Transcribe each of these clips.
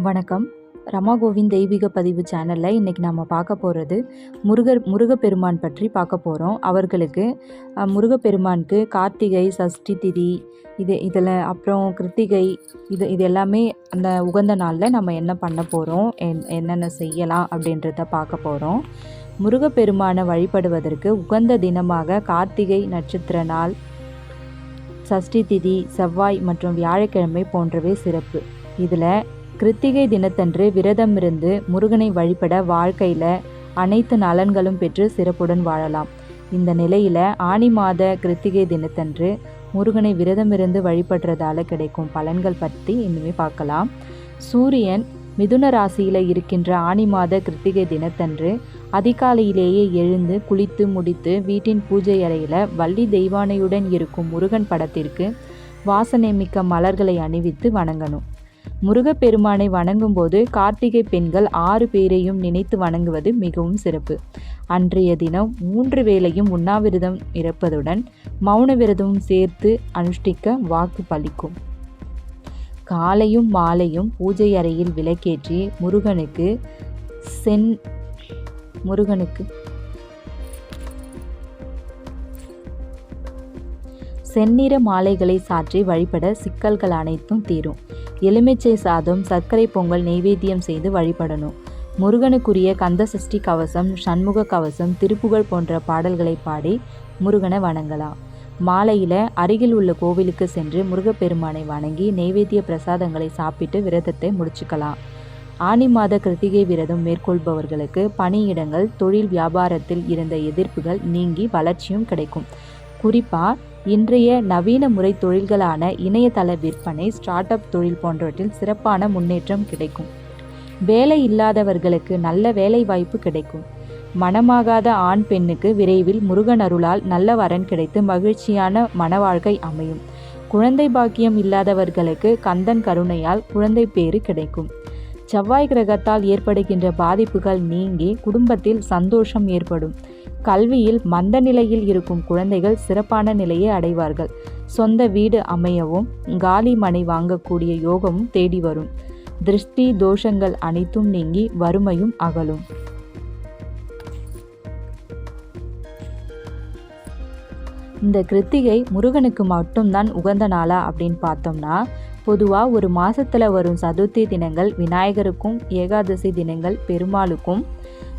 வணக்கம். ரமா கோவிந்த் தெய்வீக பதிவு சேனலில் இன்றைக்கி நம்ம பார்க்க போகிறது முருகப்பெருமான் பற்றி பார்க்க போகிறோம். அவர்களுக்கு முருகப்பெருமானுக்கு கார்த்திகை சஷ்டி திதி இதில் அப்புறம் கிருத்திகை இது எல்லாமே அந்த உகந்த நாளில் நம்ம என்ன பண்ண போகிறோம், என்னென்ன செய்யலாம் அப்படின்றத பார்க்க போகிறோம். முருகப்பெருமானை வழிபடுவதற்கு உகந்த தினமாக கார்த்திகை நட்சத்திர நாள், சஷ்டி திதி, செவ்வாய் மற்றும் வியாழக்கிழமை போன்றவை சிறப்பு. இதில் கிருத்திகை தினத்தன்று விரதம் இருந்து முருகனை வழிபட வாழ்க்கையில் அனைத்து நலன்களும் பெற்று சிறப்புடன் வாழலாம். இந்த நிலையில் ஆனி மாத கிருத்திகை தினத்தன்று முருகனை விரதமிருந்து வழிபடுறதால கிடைக்கும் பலன்கள் பற்றி இனிமே பார்க்கலாம். சூரியன் மிதுன ராசியில் இருக்கின்ற ஆனி மாத கிருத்திகை தினத்தன்று அதிகாலையிலேயே எழுந்து குளித்து முடித்து வீட்டின் பூஜை அறையில் வள்ளி தெய்வானையுடன் இருக்கும் முருகன் படத்திற்கு வாசனைமிக்க மலர்களை அணிவித்து வணங்கணும். முருகப்பெருமானை வணங்கும் போது கார்த்திகை பெண்கள் 6 பேரையும் நினைத்து வணங்குவது மிகவும் சிறப்பு. அன்றைய தினம் 3 வேளையும் உண்ணாவிரதம் இருப்பதுடன் மௌன விரதமும் சேர்த்து அனுஷ்டிக்க வாக்கு பலிக்கும். காலையும் மாலையும் பூஜை அறையில் விளக்கேற்றி முருகனுக்கு செந்நிற மாலைகளை சாற்றி வழிபட சிக்கல்கள் அனைத்தும் தீரும். எலுமிச்சை சாதம், சர்க்கரை பொங்கல் நெய்வேத்தியம் செய்து வழிபடணும். முருகனுக்குரிய கந்த சஷ்டி கவசம், சண்முக கவசம், திருப்புகழ் போன்ற பாடல்களை பாடி முருகனை வணங்கலாம். மாலையில் அருகில் உள்ள கோவிலுக்கு சென்று முருகப்பெருமானை வணங்கி நெய்வேத்திய பிரசாதங்களை சாப்பிட்டு விரதத்தை முடிச்சுக்கலாம். ஆனி மாத கிருத்திகை விரதம் மேற்கொள்பவர்களுக்கு பணியிடங்கள், தொழில் வியாபாரத்தில் இருந்த எதிர்ப்புகள் நீங்கி வளர்ச்சியும் கிடைக்கும். குறிப்பாக இன்றைய நவீன முறை தொழில்களான இணையதள விற்பனை, ஸ்டார்ட் அப் தொழில் போன்றவற்றில் சிறப்பான முன்னேற்றம் கிடைக்கும். வேலை இல்லாதவர்களுக்கு நல்ல வேலை வாய்ப்பு கிடைக்கும். மணமாகாத ஆண் பெண்ணுக்கு விரைவில் முருகன் அருளால் நல்ல வரன் கிடைத்து மகிழ்ச்சியான மணவாழ்க்கை அமையும். குழந்தை பாக்கியம் இல்லாதவர்களுக்கு கந்தன் கருணையால் குழந்தை பேறு கிடைக்கும். செவ்வாய் கிரகத்தால் ஏற்படுகின்ற பாதிப்புகள் நீங்கி குடும்பத்தில் சந்தோஷம் ஏற்படும். கல்வியில் மந்த நிலையில் இருக்கும் குழந்தைகள் சிறப்பான நிலையை அடைவார்கள். சொந்த வீடு அமையவும் காலி மனை வாங்கக்கூடிய யோகமும் தேடி வரும். திருஷ்டி தோஷங்கள் அனைத்தும் நீங்கி வறுமையும் அகலும். இந்த கிருத்திகை முருகனுக்கு மட்டும்தான் உகந்த நாளா அப்படின்னு பார்த்தோம்னா, பொதுவாக ஒரு மாதத்தில் வரும் சதுர்த்தி தினங்கள் விநாயகருக்கும், ஏகாதசி தினங்கள் பெருமாளுக்கும்,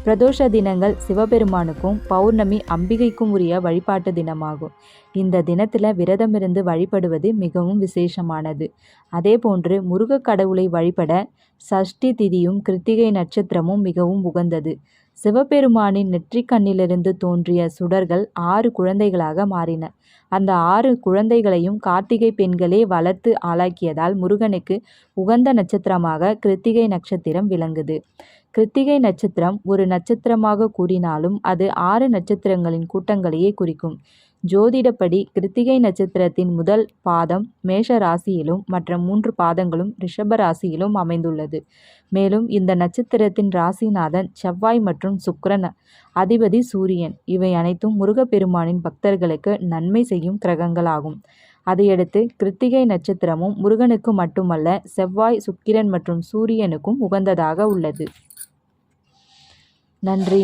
பிரதோஷ தினங்கள் சிவபெருமானுக்கும், பௌர்ணமி அம்பிகைக்கும் உரிய வழிபாட்டு தினமாகும். இந்த தினத்தில் விரதமிருந்து வழிபடுவது மிகவும் விசேஷமானது. அதே போன்று முருக கடவுளை வழிபட சஷ்டி திதியும் கிருத்திகை நட்சத்திரமும் மிகவும் உகந்தது. சிவபெருமானின் நெற்றிக்கண்ணிலிருந்து தோன்றிய சுடர்கள் 6 குழந்தைகளாக மாறின. அந்த 6 குழந்தைகளையும் கார்த்திகை பெண்களே வளர்த்து ஆளாக்கியதால் முருகனுக்கு உகந்த நட்சத்திரமாக கிருத்திகை நட்சத்திரம் விளங்குது. கிருத்திகை நட்சத்திரம் ஒரு நட்சத்திரமாக கூறினாலும் அது 6 நட்சத்திரங்களின் கூட்டங்களையே குறிக்கும். ஜோதிடப்படி கிருத்திகை நட்சத்திரத்தின் முதல் பாதம் மேஷ ராசியிலும் மற்ற 3 பாதங்களும் ரிஷப ராசியிலும் அமைந்துள்ளது. மேலும் இந்த நட்சத்திரத்தின் ராசிநாதன் செவ்வாய் மற்றும் சுக்கிரன், அதிபதி சூரியன். இவை அனைத்தும் முருகப்பெருமானின் பக்தர்களுக்கு நன்மை செய்யும் கிரகங்களாகும். அதையடுத்து கிருத்திகை நட்சத்திரமும் முருகனுக்கு மட்டுமல்ல, செவ்வாய், சுக்கிரன் மற்றும் சூரியனுக்கும் உகந்ததாக உள்ளது. நன்றி.